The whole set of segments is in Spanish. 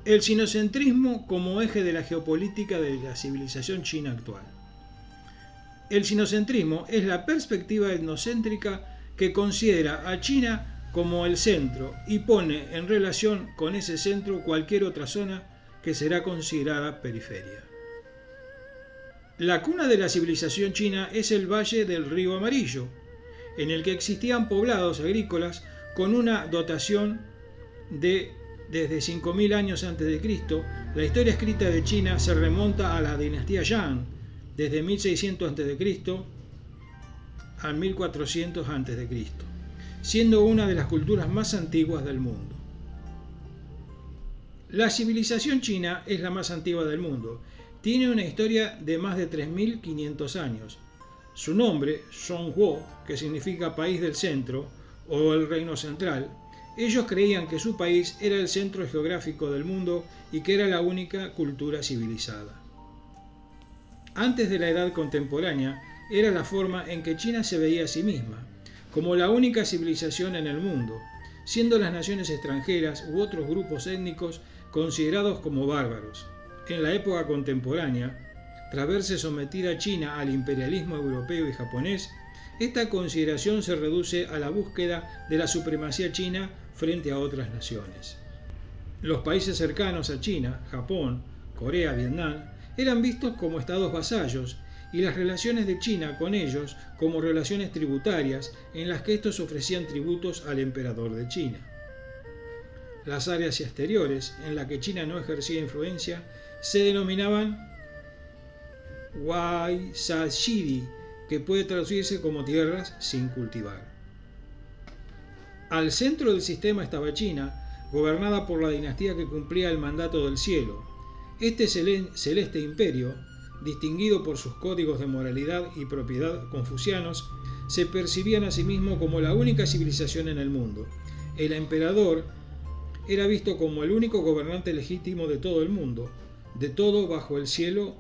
El sinocentrismo como eje de la geopolítica de la civilización china actual. El sinocentrismo es la perspectiva etnocéntrica que considera a China como el centro y pone en relación con ese centro cualquier otra zona que será considerada periferia. La cuna de la civilización china es el Valle del Río Amarillo, en el que existían poblados agrícolas con una dotación de desde 5000 años antes de Cristo. La historia escrita de China se remonta a la dinastía Yang, desde 1600 a.C. a 1400 a.C., siendo una de las culturas más antiguas del mundo. La civilización china es la más antigua del mundo. Tiene una historia de más de 3500 años. Su nombre, Zhongguo, que significa país del centro o el reino central, ellos creían que su país era el centro geográfico del mundo y que era la única cultura civilizada. Antes de la edad contemporánea, era la forma en que China se veía a sí misma, como la única civilización en el mundo, siendo las naciones extranjeras u otros grupos étnicos considerados como bárbaros. En la época contemporánea, tras verse sometida China al imperialismo europeo y japonés, esta consideración se reduce a la búsqueda de la supremacía china frente a otras naciones. Los países cercanos a China, Japón, Corea, Vietnam, eran vistos como estados vasallos y las relaciones de China con ellos como relaciones tributarias en las que estos ofrecían tributos al emperador de China. Las áreas exteriores en las que China no ejercía influencia se denominaban Wai Sa Shidi, que puede traducirse como tierras sin cultivar. Al centro del sistema estaba China, gobernada por la dinastía que cumplía el mandato del cielo. Este celeste imperio, distinguido por sus códigos de moralidad y propiedad confucianos, se percibían a sí mismo como la única civilización en el mundo. El emperador era visto como el único gobernante legítimo de todo el mundo, de todo bajo el cielo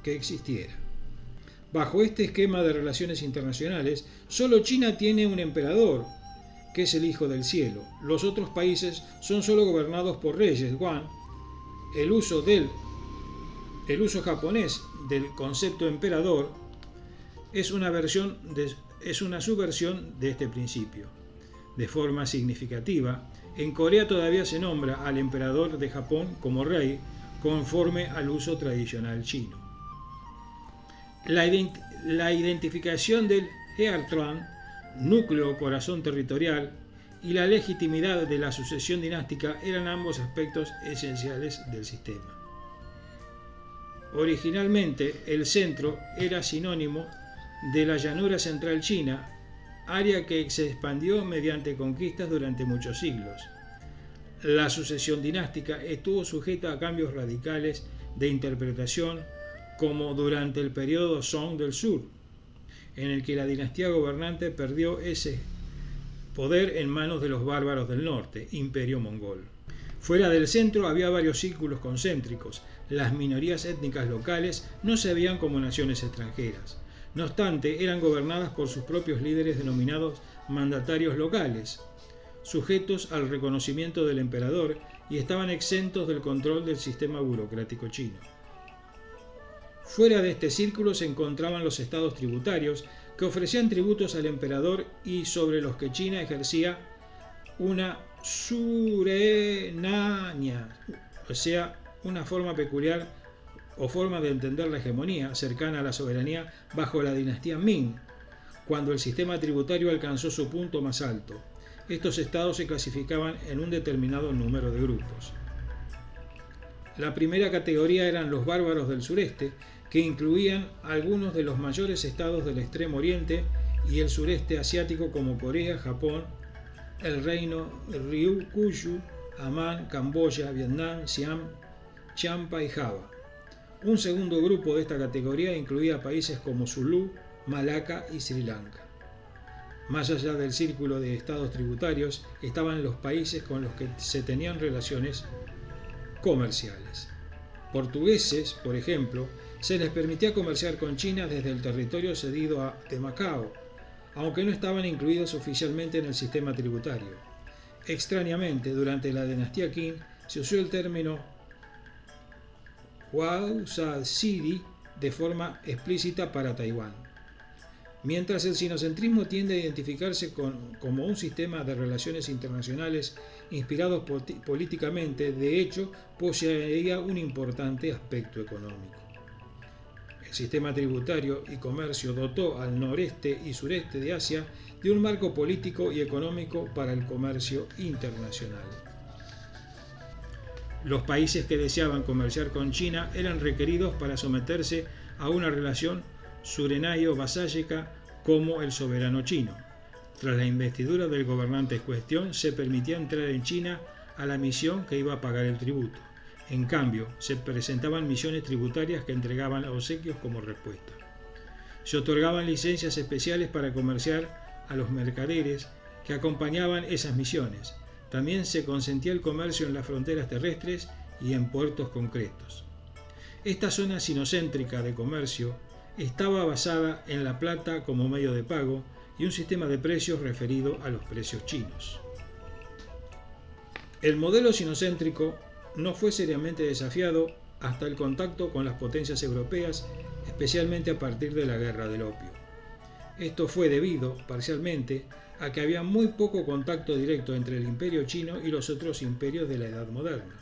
que existiera. Bajo este esquema de relaciones internacionales, solo China tiene un emperador, que es el Hijo del Cielo. Los otros países son solo gobernados por reyes, Guan. El uso japonés del concepto emperador es una subversión de este principio. De forma significativa, en Corea todavía se nombra al emperador de Japón como rey, conforme al uso tradicional chino. La identificación del Heartland, núcleo o corazón territorial, y la legitimidad de la sucesión dinástica eran ambos aspectos esenciales del sistema. Originalmente, el centro era sinónimo de la llanura central china, área que se expandió mediante conquistas durante muchos siglos. La sucesión dinástica estuvo sujeta a cambios radicales de interpretación, como durante el periodo Song del Sur, en el que la dinastía gobernante perdió ese poder en manos de los bárbaros del norte, Imperio Mongol. Fuera del centro había varios círculos concéntricos. Las minorías étnicas locales no se veían como naciones extranjeras. No obstante, eran gobernadas por sus propios líderes denominados mandatarios locales, sujetos al reconocimiento del emperador, y estaban exentos del control del sistema burocrático chino. Fuera de este círculo se encontraban los estados tributarios, que ofrecían tributos al emperador y sobre los que China ejercía una surenania, o sea, una forma peculiar o forma de entender la hegemonía cercana a la soberanía bajo la dinastía Ming, cuando el sistema tributario alcanzó su punto más alto. Estos estados se clasificaban en un determinado número de grupos. La primera categoría eran los bárbaros del sureste, que incluían algunos de los mayores estados del Extremo Oriente y el sureste asiático como Corea, Japón, el reino Ryukyu, Amán, Camboya, Vietnam, Siam, Champa y Java. Un segundo grupo de esta categoría incluía países como Sulu, Malaca y Sri Lanka. Más allá del círculo de estados tributarios estaban los países con los que se tenían relaciones comerciales. Portugueses, por ejemplo, se les permitía comerciar con China desde el territorio cedido de Macao, aunque no estaban incluidas oficialmente en el sistema tributario. Extrañamente, durante la dinastía Qing se usó el término Huaozhou City de forma explícita para Taiwán. Mientras el sinocentrismo tiende a identificarse como un sistema de relaciones internacionales inspirados políticamente, de hecho poseía un importante aspecto económico. El sistema tributario y comercio dotó al noreste y sureste de Asia de un marco político y económico para el comercio internacional. Los países que deseaban comerciar con China eran requeridos para someterse a una relación surenaio-vasálica como el soberano chino. Tras la investidura del gobernante en cuestión, se permitía entrar en China a la misión que iba a pagar el tributo. En cambio, se presentaban misiones tributarias que entregaban obsequios como respuesta. Se otorgaban licencias especiales para comerciar a los mercaderes que acompañaban esas misiones. También se consentía el comercio en las fronteras terrestres y en puertos concretos. Esta zona sinocéntrica de comercio estaba basada en la plata como medio de pago y un sistema de precios referido a los precios chinos. El modelo sinocéntrico no fue seriamente desafiado hasta el contacto con las potencias europeas, especialmente a partir de la Guerra del Opio. Esto fue debido, parcialmente, a que había muy poco contacto directo entre el imperio chino y los otros imperios de la Edad Moderna.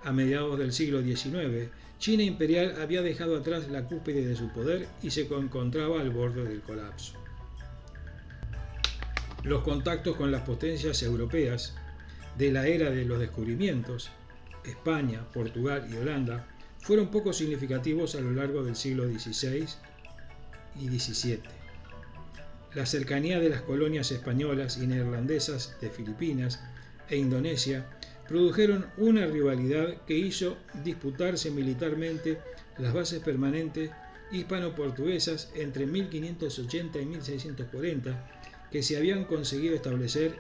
A mediados del siglo XIX, China imperial había dejado atrás la cúspide de su poder y se encontraba al borde del colapso. Los contactos con las potencias europeas de la era de los descubrimientos, España, Portugal y Holanda, fueron poco significativos a lo largo del siglo XVI y XVII. La cercanía de las colonias españolas y neerlandesas de Filipinas e Indonesia produjeron una rivalidad que hizo disputarse militarmente las bases permanentes hispano-portuguesas entre 1580 y 1640 que se habían conseguido establecer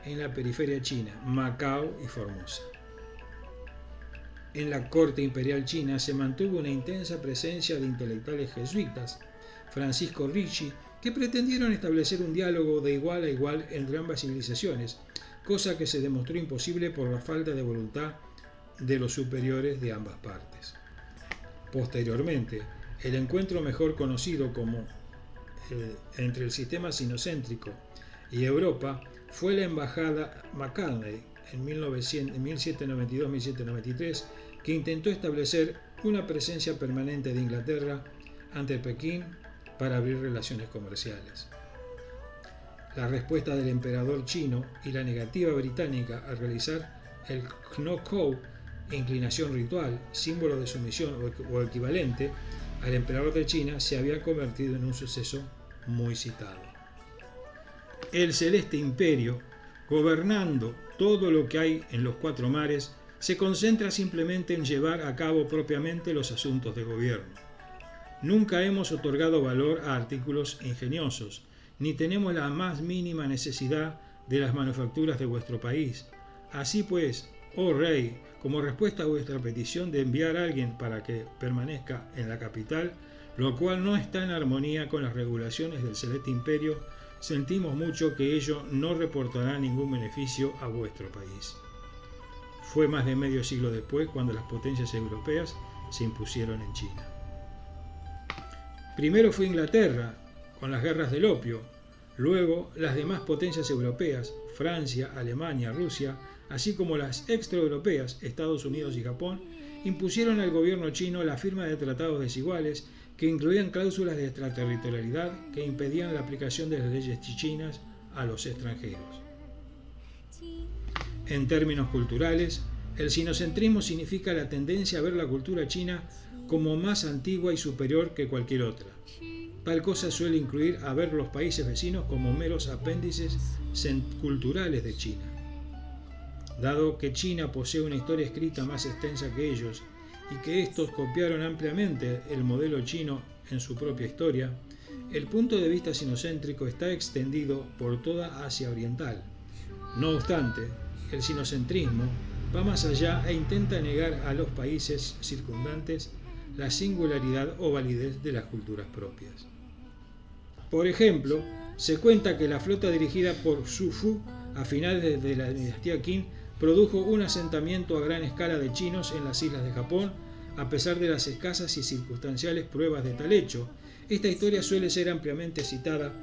en la periferia china, Macao y Formosa. En la corte imperial china se mantuvo una intensa presencia de intelectuales jesuitas, Francisco Ricci, que pretendieron establecer un diálogo de igual a igual entre ambas civilizaciones, cosa que se demostró imposible por la falta de voluntad de los superiores de ambas partes. Posteriormente, el encuentro mejor conocido como entre el sistema sinocéntrico y Europa fue la embajada Macartney en 1792-1793, que intentó establecer una presencia permanente de Inglaterra ante Pekín para abrir relaciones comerciales. La respuesta del emperador chino y la negativa británica a realizar el Knock-Out, inclinación ritual, símbolo de sumisión o equivalente al emperador de China, se había convertido en un suceso muy citado. El Celeste Imperio, gobernando todo lo que hay en los cuatro mares, se concentra simplemente en llevar a cabo propiamente los asuntos de gobierno. Nunca hemos otorgado valor a artículos ingeniosos, ni tenemos la más mínima necesidad de las manufacturas de vuestro país. Así pues, oh rey, como respuesta a vuestra petición de enviar a alguien para que permanezca en la capital, lo cual no está en armonía con las regulaciones del Celeste Imperio, sentimos mucho que ello no reportará ningún beneficio a vuestro país. Fue más de medio siglo después cuando las potencias europeas se impusieron en China. Primero fue Inglaterra, con las guerras del opio, luego las demás potencias europeas, Francia, Alemania, Rusia, así como las extraeuropeas, Estados Unidos y Japón, impusieron al gobierno chino la firma de tratados desiguales que incluían cláusulas de extraterritorialidad que impedían la aplicación de las leyes chinas a los extranjeros. En términos culturales, el sinocentrismo significa la tendencia a ver la cultura china como más antigua y superior que cualquier otra. Tal cosa suele incluir a ver los países vecinos como meros apéndices culturales de China. Dado que China posee una historia escrita más extensa que ellos y que estos copiaron ampliamente el modelo chino en su propia historia, el punto de vista sinocéntrico está extendido por toda Asia Oriental. No obstante, el sinocentrismo va más allá e intenta negar a los países circundantes la singularidad o validez de las culturas propias. Por ejemplo, Se cuenta que la flota dirigida por Xu Fu a finales de la dinastía Qin produjo un asentamiento a gran escala de chinos en las islas de Japón, a pesar de las escasas y circunstanciales pruebas de tal hecho. Esta historia suele ser ampliamente citada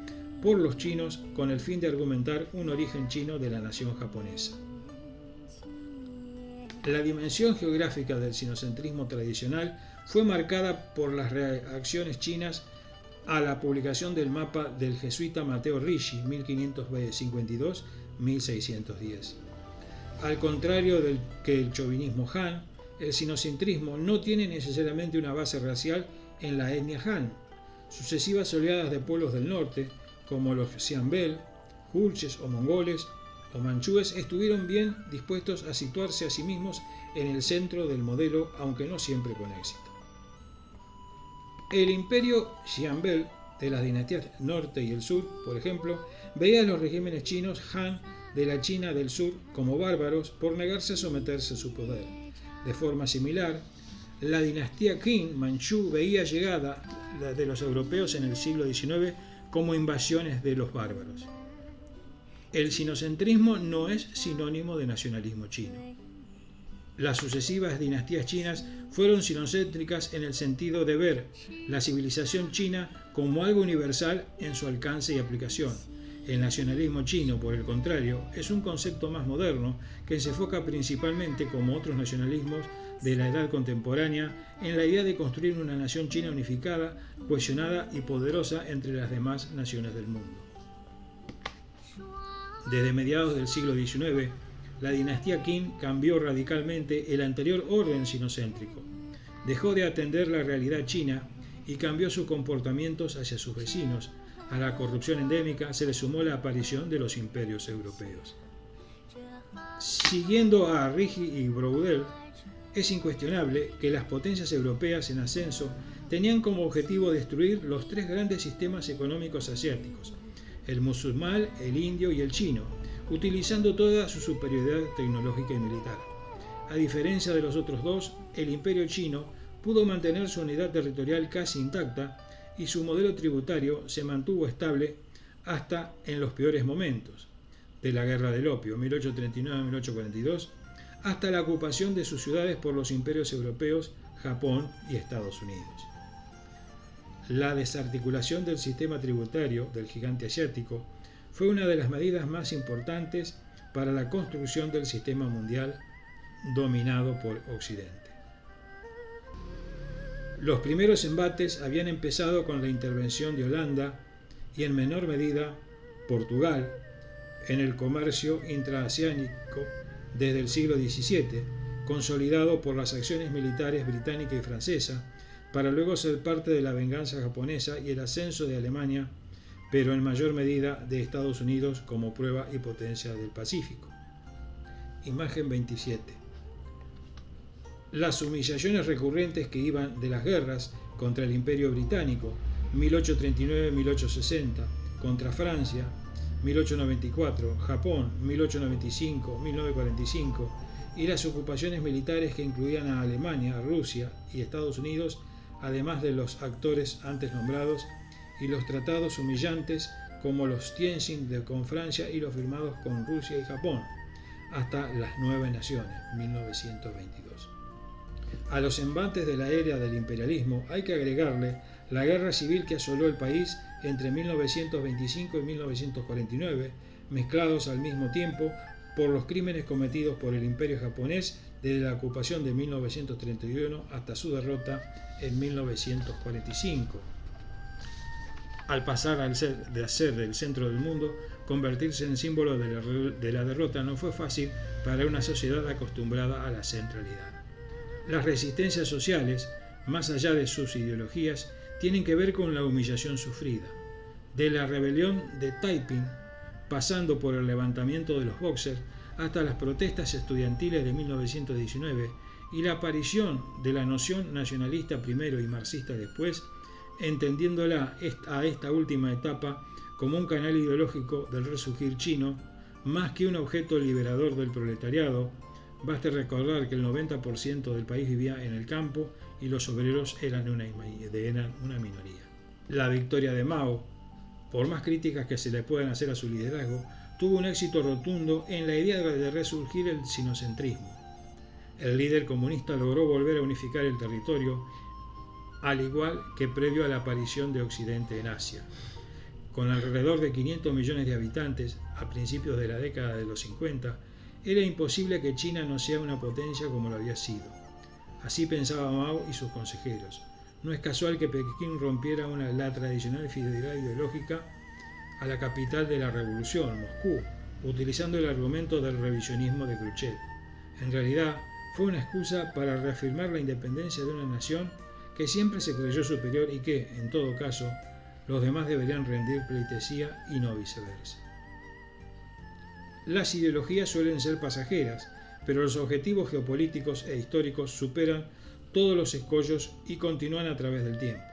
por los chinos con el fin de argumentar un origen chino de la nación japonesa. La dimensión geográfica del sinocentrismo tradicional fue marcada por las reacciones chinas a la publicación del mapa del jesuita Mateo Ricci, 1552-1610. Al contrario que el chauvinismo Han, el sinocentrismo no tiene necesariamente una base racial en la etnia Han. Sucesivas oleadas de pueblos del norte, como los Xianbel, Jurches o mongoles o manchúes, estuvieron bien dispuestos a situarse a sí mismos en el centro del modelo, aunque no siempre con éxito. El imperio Xianbel de las dinastías norte y el sur, por ejemplo, veía a los regímenes chinos Han de la China del sur como bárbaros por negarse a someterse a su poder. De forma similar, la dinastía Qing manchú veía llegada de los europeos en el siglo XIX como invasiones de los bárbaros. El sinocentrismo no es sinónimo de nacionalismo chino. Las sucesivas dinastías chinas fueron sinocéntricas en el sentido de ver la civilización china como algo universal en su alcance y aplicación. El nacionalismo chino, por el contrario, es un concepto más moderno que se enfoca principalmente, como otros nacionalismos de la edad contemporánea, en la idea de construir una nación china unificada, cohesionada y poderosa entre las demás naciones del mundo. Desde mediados del siglo XIX, la dinastía Qin cambió radicalmente el anterior orden sinocéntrico. Dejó de atender la realidad china y cambió sus comportamientos hacia sus vecinos. A la corrupción endémica se le sumó la aparición de los imperios europeos. Siguiendo a Ricci y Braudel, es incuestionable que las potencias europeas en ascenso tenían como objetivo destruir los tres grandes sistemas económicos asiáticos, el musulmán, el indio y el chino, utilizando toda su superioridad tecnológica y militar. A diferencia de los otros dos, el imperio chino pudo mantener su unidad territorial casi intacta y su modelo tributario se mantuvo estable hasta en los peores momentos, de la Guerra del Opio, 1839-1842, hasta la ocupación de sus ciudades por los imperios europeos, Japón y Estados Unidos. La desarticulación del sistema tributario del gigante asiático fue una de las medidas más importantes para la construcción del sistema mundial dominado por Occidente. Los primeros embates habían empezado con la intervención de Holanda y, en menor medida, Portugal en el comercio intraasiático desde el siglo XVII, consolidado por las acciones militares británica y francesa, para luego ser parte de la venganza japonesa y el ascenso de Alemania, pero en mayor medida de Estados Unidos como prueba y potencia del Pacífico. Imagen 27. Las humillaciones recurrentes que iban de las guerras contra el Imperio Británico, 1839-1860, contra Francia, 1894, Japón, 1895-1945, y las ocupaciones militares que incluían a Alemania, Rusia y Estados Unidos, además de los actores antes nombrados, y los tratados humillantes como los Tientsin con Francia y los firmados con Rusia y Japón, hasta las 9 naciones, 1922. A los embates de la era del imperialismo hay que agregarle la guerra civil que asoló el país entre 1925 y 1949, mezclados al mismo tiempo por los crímenes cometidos por el imperio japonés desde la ocupación de 1931 hasta su derrota en 1945. Al pasar de ser del centro del mundo, convertirse en símbolo de la derrota no fue fácil para una sociedad acostumbrada a la centralidad. Las resistencias sociales, más allá de sus ideologías, tienen que ver con la humillación sufrida. De la rebelión de Taiping, pasando por el levantamiento de los Boxers, hasta las protestas estudiantiles de 1919 y la aparición de la noción nacionalista primero y marxista después, entendiéndola a esta última etapa como un canal ideológico del resurgir chino, más que un objeto liberador del proletariado. Baste recordar que el 90% del país vivía en el campo y los obreros eran una minoría. La victoria de Mao por más críticas que se le puedan hacer a su liderazgo, tuvo un éxito rotundo en la idea de resurgir el sinocentrismo. El líder comunista logró volver a unificar el territorio, al igual que previo a la aparición de Occidente en Asia. Con alrededor de 500 millones de habitantes a principios de la década de los 50, era imposible que China no sea una potencia como lo había sido. Así pensaba Mao y sus consejeros. No es casual que Pekín rompiera la tradicional fidelidad ideológica a la capital de la revolución, Moscú, utilizando el argumento del revisionismo de Khrushchev. En realidad, fue una excusa para reafirmar la independencia de una nación que siempre se creyó superior y que, en todo caso, los demás deberían rendir pleitesía y no viceversa. Las ideologías suelen ser pasajeras, pero los objetivos geopolíticos e históricos superan todos los escollos y continúan a través del tiempo.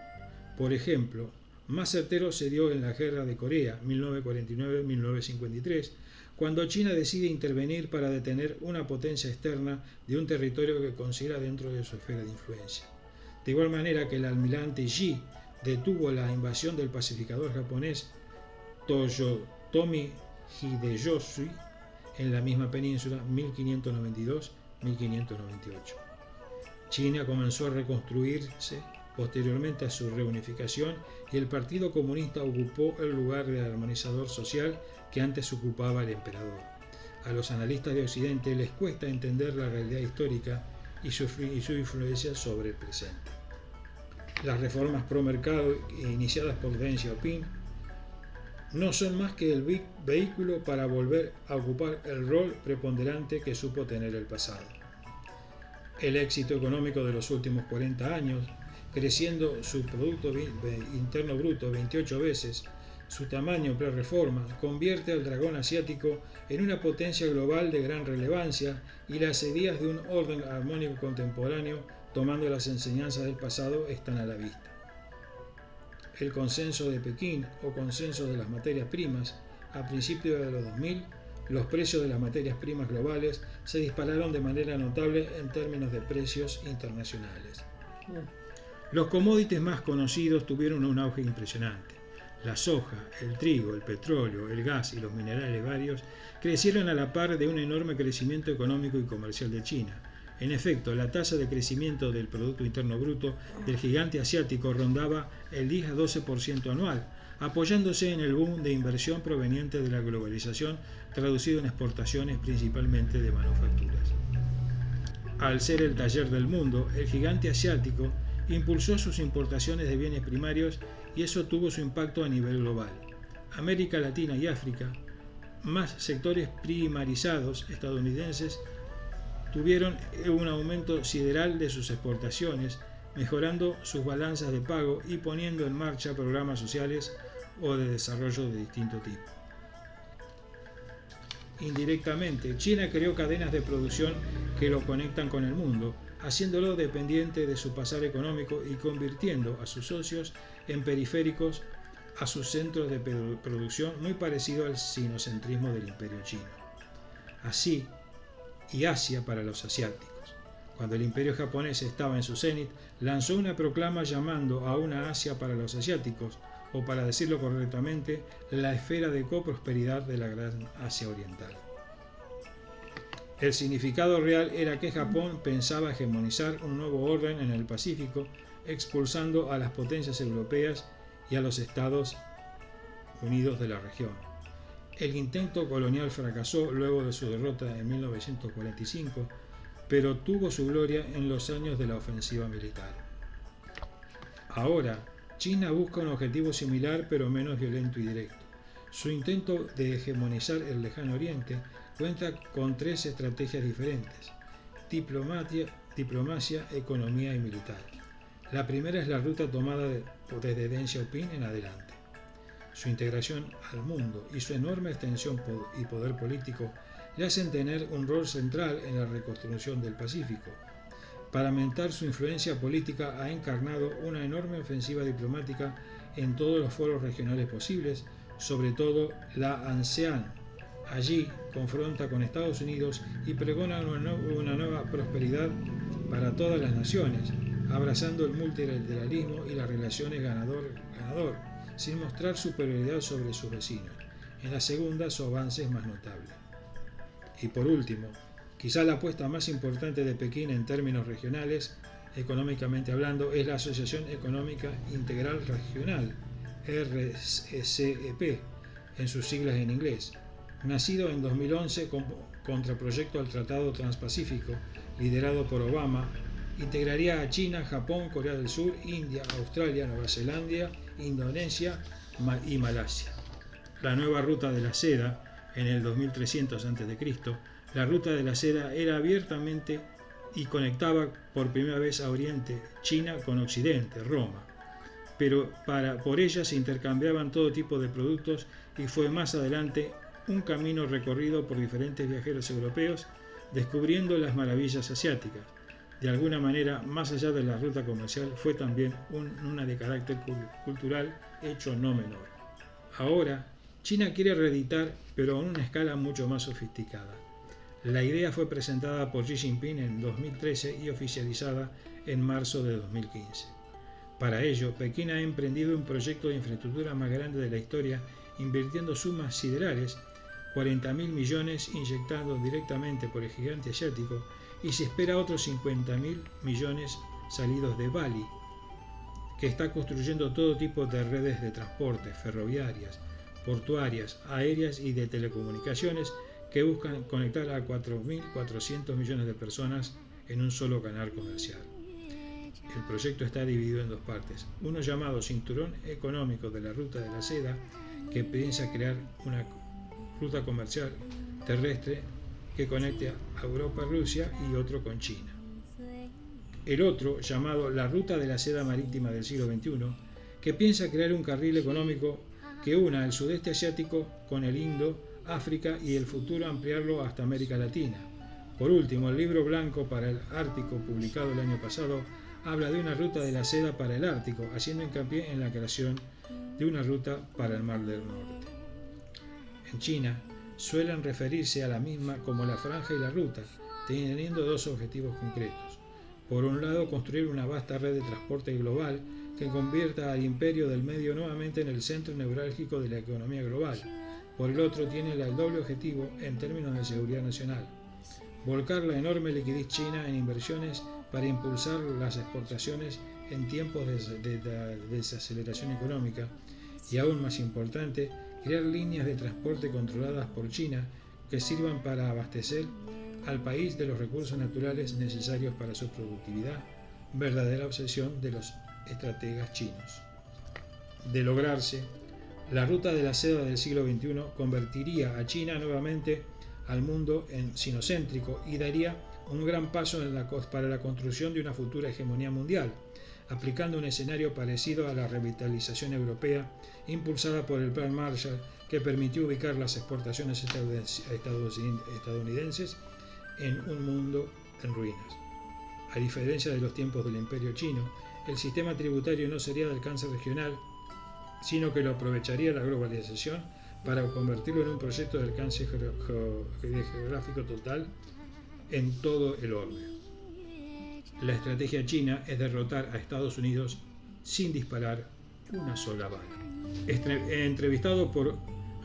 Por ejemplo, más certero se dio en la Guerra de Corea, 1949-1953, cuando China decide intervenir para detener una potencia externa de un territorio que considera dentro de su esfera de influencia. De igual manera que el almirante Yi detuvo la invasión del pacificador japonés Toyotomi Hideyoshi en la misma península 1592-1598. China comenzó a reconstruirse posteriormente a su reunificación y el Partido Comunista ocupó el lugar de armonizador social que antes ocupaba el emperador. A los analistas de Occidente les cuesta entender la realidad histórica y su influencia sobre el presente. Las reformas pro mercado iniciadas por Deng Xiaoping no son más que el vehículo para volver a ocupar el rol preponderante que supo tener el pasado. El éxito económico de los últimos 40 años, creciendo su Producto Interno Bruto 28 veces, su tamaño pre-reforma, convierte al dragón asiático en una potencia global de gran relevancia y las ideas de un orden armónico contemporáneo, tomando las enseñanzas del pasado, están a la vista. El consenso de Pekín o consenso de las materias primas, a principios de los 2000, los precios de las materias primas globales se dispararon de manera notable en términos de precios internacionales. Los commodities más conocidos tuvieron un auge impresionante. La soja, el trigo, el petróleo, el gas y los minerales varios crecieron a la par de un enorme crecimiento económico y comercial de China. En efecto, la tasa de crecimiento del Producto Interno Bruto del gigante asiático rondaba el 10 a 12% anual, apoyándose en el boom de inversión proveniente de la globalización, traducido en exportaciones principalmente de manufacturas. Al ser el taller del mundo, el gigante asiático impulsó sus importaciones de bienes primarios y eso tuvo su impacto a nivel global. América Latina y África, más sectores primarizados estadounidenses, tuvieron un aumento sideral de sus exportaciones, mejorando sus balanzas de pago y poniendo en marcha programas sociales o de desarrollo de distinto tipo. Indirectamente, China creó cadenas de producción que lo conectan con el mundo, haciéndolo dependiente de su pasar económico y convirtiendo a sus socios en periféricos a sus centros de producción, muy parecido al sinocentrismo del imperio chino. Así, y Asia para los asiáticos. Cuando el imperio japonés estaba en su cenit, lanzó una proclama llamando a una Asia para los asiáticos, o para decirlo correctamente, la esfera de coprosperidad de la Gran Asia Oriental. El significado real era que Japón pensaba hegemonizar un nuevo orden en el Pacífico, expulsando a las potencias europeas y a los Estados Unidos de la región. El intento colonial fracasó luego de su derrota en 1945, pero tuvo su gloria en los años de la ofensiva militar. Ahora, China busca un objetivo similar pero menos violento y directo. Su intento de hegemonizar el Lejano Oriente cuenta con 3 estrategias diferentes: diplomacia, economía y militar. La primera es la ruta tomada desde Deng Xiaoping en adelante. Su integración al mundo y su enorme extensión y poder político le hacen tener un rol central en la reconstrucción del Pacífico. Para aumentar su influencia política ha encarnado una enorme ofensiva diplomática en todos los foros regionales posibles, sobre todo la ASEAN. Allí confronta con Estados Unidos y pregona una nueva prosperidad para todas las naciones, abrazando el multilateralismo y las relaciones ganador-ganador, sin mostrar superioridad sobre sus vecinos. En la segunda, su avance es más notable. Y por último, quizá la apuesta más importante de Pekín en términos regionales, económicamente hablando, es la Asociación Económica Integral Regional, RCEP, en sus siglas en inglés. Nacido en 2011 como contraproyecto al Tratado Transpacífico, liderado por Obama, integraría a China, Japón, Corea del Sur, India, Australia, Nueva Zelanda, Indonesia y Malasia. La nueva ruta de la seda, en el 2300 a.C., la ruta de la seda era abiertamente y conectaba por primera vez a Oriente, China, con Occidente, Roma. Pero por ella se intercambiaban todo tipo de productos y fue más adelante un camino recorrido por diferentes viajeros europeos, descubriendo las maravillas asiáticas. De alguna manera, más allá de la ruta comercial, fue también una de carácter cultural, hecho no menor. Ahora, China quiere reeditar, pero a una escala mucho más sofisticada. La idea fue presentada por Xi Jinping en 2013 y oficializada en marzo de 2015. Para ello, Pekín ha emprendido un proyecto de infraestructura más grande de la historia, invirtiendo sumas siderales, 40.000 millones inyectados directamente por el gigante asiático, y se espera otros 50.000 millones salidos de Bali, que está construyendo todo tipo de redes de transporte, ferroviarias, portuarias, aéreas y de telecomunicaciones que buscan conectar a 4.400 millones de personas en un solo canal comercial. El proyecto está dividido en dos partes, uno llamado Cinturón Económico de la Ruta de la Seda, que piensa crear una ruta comercial terrestre que conecte a Europa, Rusia y otro con China. El otro, llamado la Ruta de la Seda Marítima del siglo XXI, que piensa crear un carril económico que una el sudeste asiático con el Indo, África y el futuro ampliarlo hasta América Latina. Por último, el libro blanco para el Ártico, publicado el año pasado, habla de una ruta de la seda para el Ártico, haciendo hincapié en la creación de una ruta para el Mar del Norte. En China, suelen referirse a la misma como la franja y la ruta, teniendo dos objetivos concretos. Por un lado, construir una vasta red de transporte global que convierta al imperio del medio nuevamente en el centro neurálgico de la economía global. Por el otro, tiene el doble objetivo en términos de seguridad nacional: volcar la enorme liquidez china en inversiones para impulsar las exportaciones en tiempos de desaceleración económica y, aún más importante, crear líneas de transporte controladas por China que sirvan para abastecer al país de los recursos naturales necesarios para su productividad, verdadera obsesión de los estrategas chinos. De lograrse, la ruta de la seda del siglo XXI convertiría a China nuevamente al mundo en sinocéntrico y daría un gran paso para la construcción de una futura hegemonía mundial, aplicando un escenario parecido a la revitalización europea impulsada por el Plan Marshall, que permitió ubicar las exportaciones estadounidenses en un mundo en ruinas. A diferencia de los tiempos del Imperio Chino, el sistema tributario no sería de alcance regional, sino que lo aprovecharía la globalización para convertirlo en un proyecto de alcance geográfico total en todo el orbe. La estrategia china es derrotar a Estados Unidos sin disparar una sola bala. Entrevistado por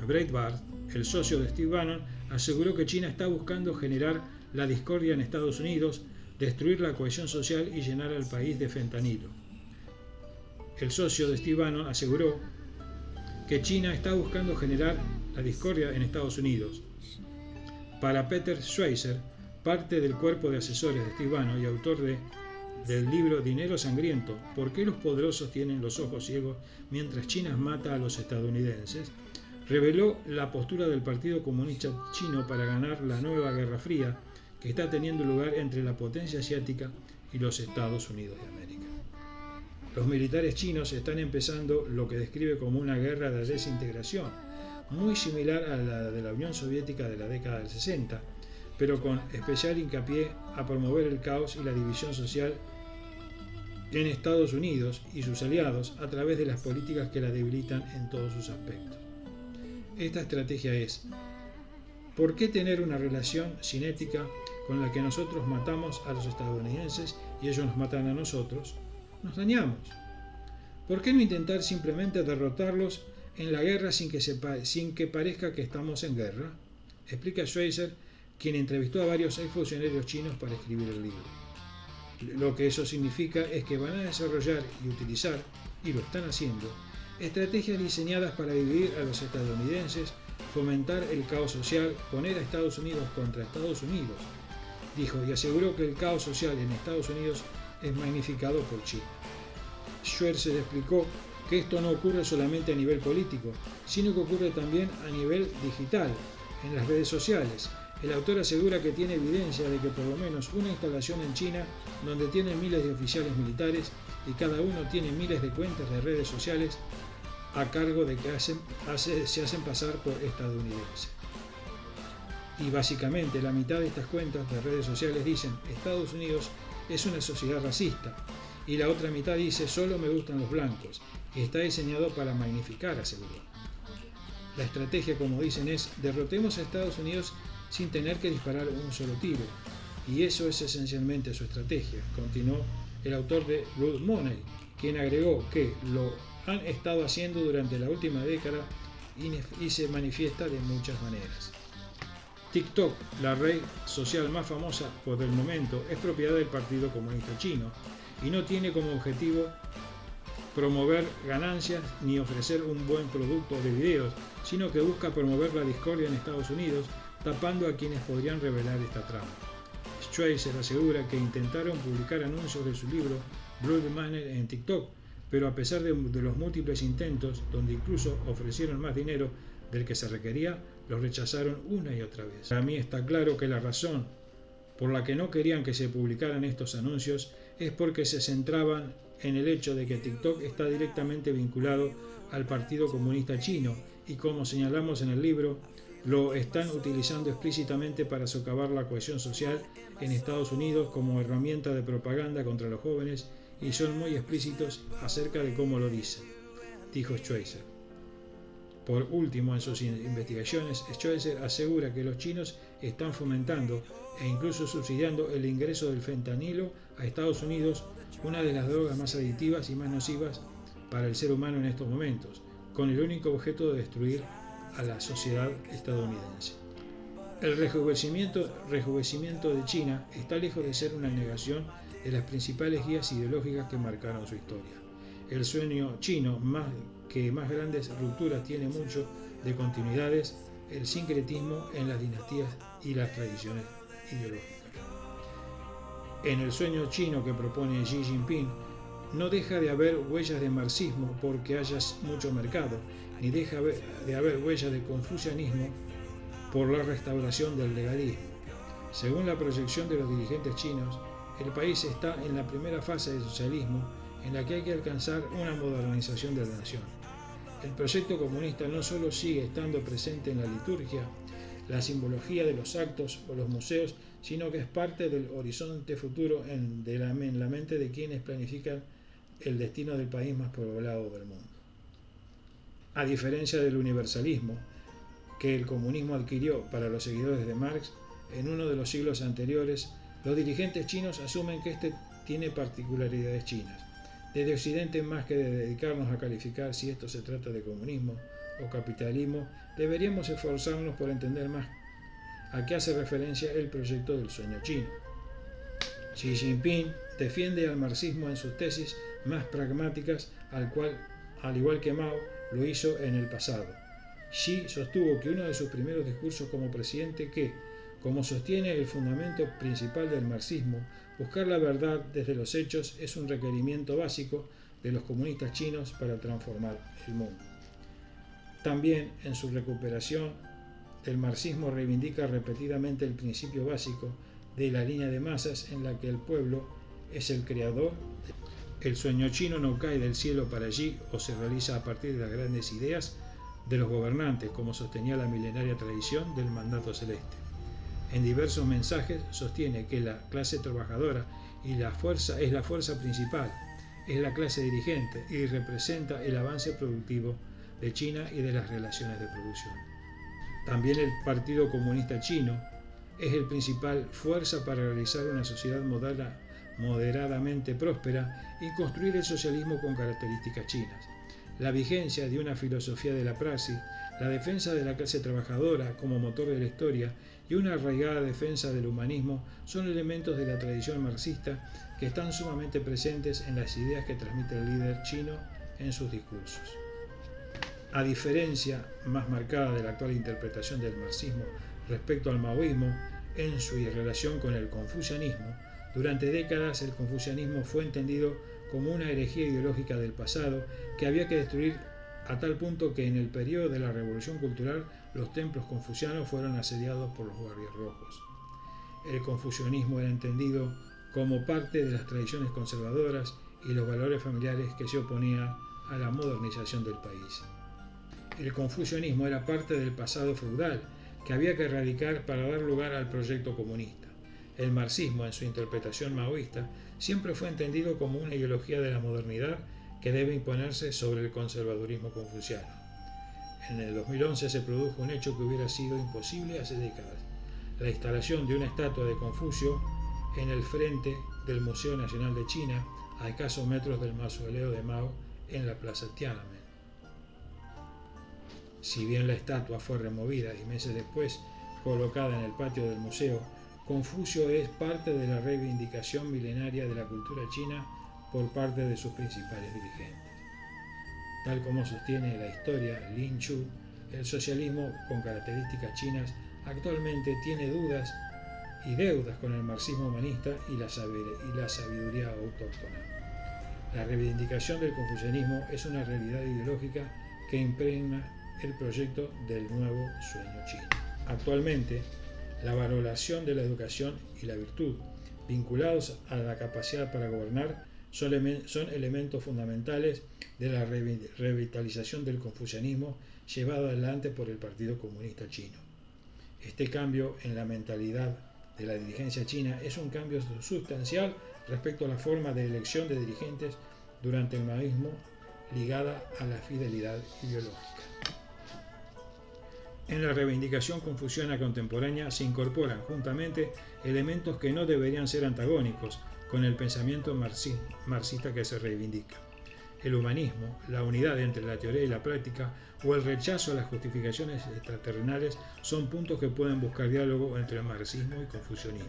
Breitbart, el socio de Steve Bannon aseguró que China está buscando generar la discordia en Estados Unidos, destruir la cohesión social y llenar al país de fentanilo. El socio de Steve Bannon aseguró que China está buscando generar la discordia en Estados Unidos. Para Peter Schweizer, parte del cuerpo de asesores de Steve Bannon y autor del libro Dinero Sangriento, ¿por qué los poderosos tienen los ojos ciegos mientras China mata a los estadounidenses?, reveló la postura del Partido Comunista Chino para ganar la nueva Guerra Fría que está teniendo lugar entre la potencia asiática y los Estados Unidos de América. Los militares chinos están empezando lo que describe como una guerra de desintegración, muy similar a la de la Unión Soviética de la década del 60, pero con especial hincapié a promover el caos y la división social en Estados Unidos y sus aliados a través de las políticas que la debilitan en todos sus aspectos. Esta estrategia es: ¿por qué tener una relación cinética con la que nosotros matamos a los estadounidenses y ellos nos matan a nosotros? Nos dañamos. ¿Por qué no intentar simplemente derrotarlos en la guerra sin que parezca que estamos en guerra? Explica Schweizer, quien entrevistó a varios exfuncionarios chinos para escribir el libro. Lo que eso significa es que van a desarrollar y utilizar, y lo están haciendo, estrategias diseñadas para dividir a los estadounidenses, fomentar el caos social, poner a Estados Unidos contra Estados Unidos, dijo, y aseguró que el caos social en Estados Unidos es magnificado por China. Schweizer explicó que esto no ocurre solamente a nivel político, sino que ocurre también a nivel digital, en las redes sociales. El autor asegura que tiene evidencia de que por lo menos una instalación en China, donde tienen miles de oficiales militares y cada uno tiene miles de cuentas de redes sociales a cargo de que se hacen pasar por estadounidenses. Y básicamente la mitad de estas cuentas de redes sociales dicen Estados Unidos es una sociedad racista y la otra mitad dice solo me gustan los blancos y está diseñado para magnificar, aseguró. La estrategia, como dicen, es derrotemos a Estados Unidos sin tener que disparar un solo tiro, y eso es esencialmente su estrategia, continuó el autor de Blood Money, quien agregó que lo han estado haciendo durante la última década y se manifiesta de muchas maneras. TikTok, la red social más famosa por el momento, es propiedad del Partido Comunista Chino y no tiene como objetivo promover ganancias ni ofrecer un buen producto de videos, sino que busca promover la discordia en Estados Unidos, tapando a quienes podrían revelar esta trama. Schweizer asegura que intentaron publicar anuncios de su libro Blood Money en TikTok, pero a pesar de los múltiples intentos, donde incluso ofrecieron más dinero del que se requería, los rechazaron una y otra vez. Para mí está claro que la razón por la que no querían que se publicaran estos anuncios es porque se centraban en el hecho de que TikTok está directamente vinculado al Partido Comunista Chino y, como señalamos en el libro, lo están utilizando explícitamente para socavar la cohesión social en Estados Unidos como herramienta de propaganda contra los jóvenes y son muy explícitos acerca de cómo lo dicen, dijo Schweizer. Por último, en sus investigaciones, Schweizer asegura que los chinos están fomentando e incluso subsidiando el ingreso del fentanilo a Estados Unidos, una de las drogas más adictivas y más nocivas para el ser humano en estos momentos, con el único objeto de destruir a la sociedad estadounidense. El rejuvenecimiento de China está lejos de ser una negación de las principales guías ideológicas que marcaron su historia. El sueño chino, que más grandes rupturas tiene mucho de continuidades, el sincretismo en las dinastías y las tradiciones ideológicas. En el sueño chino que propone Xi Jinping, no deja de haber huellas de marxismo porque haya mucho mercado, ni deja de haber huellas de confucianismo por la restauración del legalismo. Según la proyección de los dirigentes chinos, el país está en la primera fase del socialismo en la que hay que alcanzar una modernización de la nación. El proyecto comunista no solo sigue estando presente en la liturgia, la simbología de los actos o los museos, sino que es parte del horizonte futuro en la mente de quienes planifican el destino del país más poblado del mundo. A diferencia del universalismo que el comunismo adquirió para los seguidores de Marx en uno de los siglos anteriores, los dirigentes chinos asumen que este tiene particularidades chinas. Desde Occidente, más que de dedicarnos a calificar si esto se trata de comunismo o capitalismo, deberíamos esforzarnos por entender más a qué hace referencia el proyecto del sueño chino. Xi Jinping defiende al marxismo en sus tesis más pragmáticas, al igual que Mao lo hizo en el pasado. Xi sostuvo que uno de sus primeros discursos como presidente que, como sostiene el fundamento principal del marxismo, buscar la verdad desde los hechos es un requerimiento básico de los comunistas chinos para transformar el mundo. También en su recuperación, el marxismo reivindica repetidamente el principio básico de la línea de masas en la que el pueblo es el creador. El sueño chino no cae del cielo para allí o se realiza a partir de las grandes ideas de los gobernantes, como sostenía la milenaria tradición del mandato celeste. En diversos mensajes sostiene que la clase trabajadora es la fuerza principal, es la clase dirigente y representa el avance productivo de China y de las relaciones de producción. También el Partido Comunista Chino es la principal fuerza para realizar una sociedad moderadamente próspera y construir el socialismo con características chinas. La vigencia de una filosofía de la praxis, la defensa de la clase trabajadora como motor de la historia y una arraigada defensa del humanismo son elementos de la tradición marxista que están sumamente presentes en las ideas que transmite el líder chino en sus discursos. A diferencia más marcada de la actual interpretación del marxismo respecto al maoísmo en su relación con el confucianismo, durante décadas el confucianismo fue entendido como una herejía ideológica del pasado que había que destruir, a tal punto que en el periodo de la Revolución Cultural los templos confucianos fueron asediados por los guardias rojos. El confucianismo era entendido como parte de las tradiciones conservadoras y los valores familiares que se oponían a la modernización del país. El confucianismo era parte del pasado feudal que había que erradicar para dar lugar al proyecto comunista. El marxismo, en su interpretación maoísta, siempre fue entendido como una ideología de la modernidad que debe imponerse sobre el conservadurismo confuciano. En el 2011 se produjo un hecho que hubiera sido imposible hace décadas: la instalación de una estatua de Confucio en el frente del Museo Nacional de China, a escasos metros del mausoleo de Mao en la Plaza Tiananmen. Si bien la estatua fue removida y meses después colocada en el patio del museo, Confucio es parte de la reivindicación milenaria de la cultura china por parte de sus principales dirigentes. Tal como sostiene la historia Lin Chu, el socialismo con características chinas actualmente tiene dudas y deudas con el marxismo humanista y la sabiduría autóctona. La reivindicación del confucianismo es una realidad ideológica que impregna el proyecto del nuevo sueño chino. Actualmente, la valoración de la educación y la virtud, vinculados a la capacidad para gobernar, son elementos fundamentales de la revitalización del confucianismo llevado adelante por el Partido Comunista Chino. Este cambio en la mentalidad de la dirigencia china es un cambio sustancial respecto a la forma de elección de dirigentes durante el maoísmo ligada a la fidelidad ideológica. En la reivindicación confuciana contemporánea se incorporan juntamente elementos que no deberían ser antagónicos con el pensamiento marxista que se reivindica: el humanismo, la unidad entre la teoría y la práctica o el rechazo a las justificaciones extraterrenales son puntos que pueden buscar diálogo entre el marxismo y confucianismo.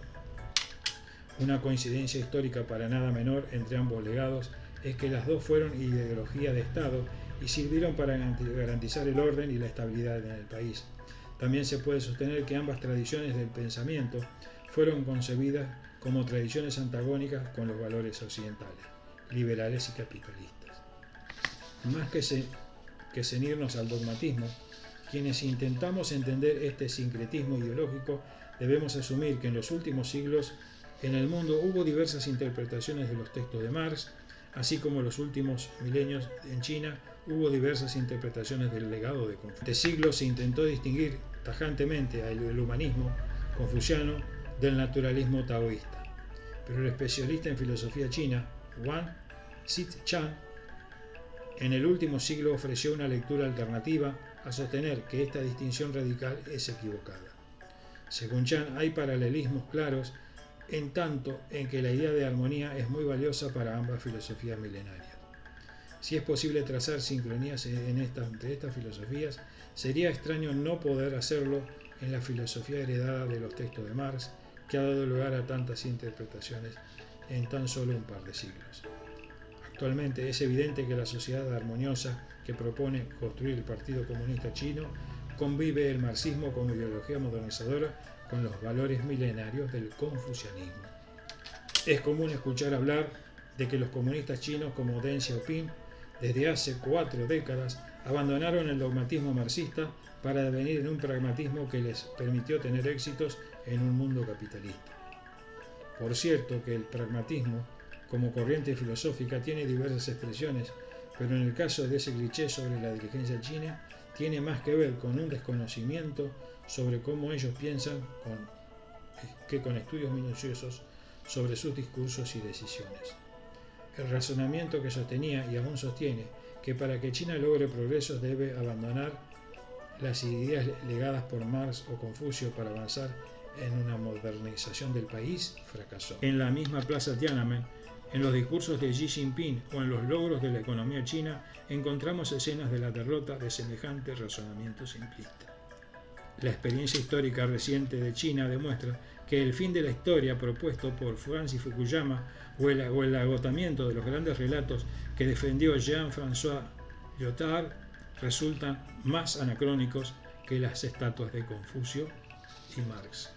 Una coincidencia histórica para nada menor entre ambos legados es que las dos fueron ideologías de Estado y sirvieron para garantizar el orden y la estabilidad en el país. También se puede sostener que ambas tradiciones del pensamiento fueron concebidas como tradiciones antagónicas con los valores occidentales, liberales y capitalistas. Más que ceñirnos al dogmatismo, quienes intentamos entender este sincretismo ideológico debemos asumir que en los últimos siglos en el mundo hubo diversas interpretaciones de los textos de Marx, así como en los últimos milenios en China hubo diversas interpretaciones del legado de Confucio. De siglos se intentó distinguir tajantemente el humanismo confuciano del naturalismo taoísta, pero el especialista en filosofía china, Wang Xichan, en el último siglo ofreció una lectura alternativa a sostener que esta distinción radical es equivocada. Según Chan, hay paralelismos claros en tanto en que la idea de armonía es muy valiosa para ambas filosofías milenarias. Si es posible trazar sincronías entre estas filosofías, sería extraño no poder hacerlo en la filosofía heredada de los textos de Marx, que ha dado lugar a tantas interpretaciones en tan solo un par de siglos. Actualmente es evidente que la sociedad armoniosa que propone construir el Partido Comunista Chino convive el marxismo como ideología modernizadora con los valores milenarios del confucianismo. Es común escuchar hablar de que los comunistas chinos como Deng Xiaoping desde hace 4 décadas abandonaron el dogmatismo marxista para devenir en un pragmatismo que les permitió tener éxitos en un mundo capitalista. Por cierto que el pragmatismo como corriente filosófica tiene diversas expresiones, pero en el caso de ese cliché sobre la dirigencia china tiene más que ver con un desconocimiento sobre cómo ellos piensan que con estudios minuciosos sobre sus discursos y decisiones. El razonamiento que sostenía y aún sostiene que para que China logre progresos debe abandonar las ideas legadas por Marx o Confucio para avanzar en una modernización del país fracasó. En la misma plaza Tiananmen, en los discursos de Xi Jinping o en los logros de la economía china, encontramos escenas de la derrota de semejante razonamiento simplista. La experiencia histórica reciente de China demuestra que el fin de la historia propuesto por Francis Fukuyama o el agotamiento de los grandes relatos que defendió Jean-François Lyotard resultan más anacrónicos que las estatuas de Confucio y Marx.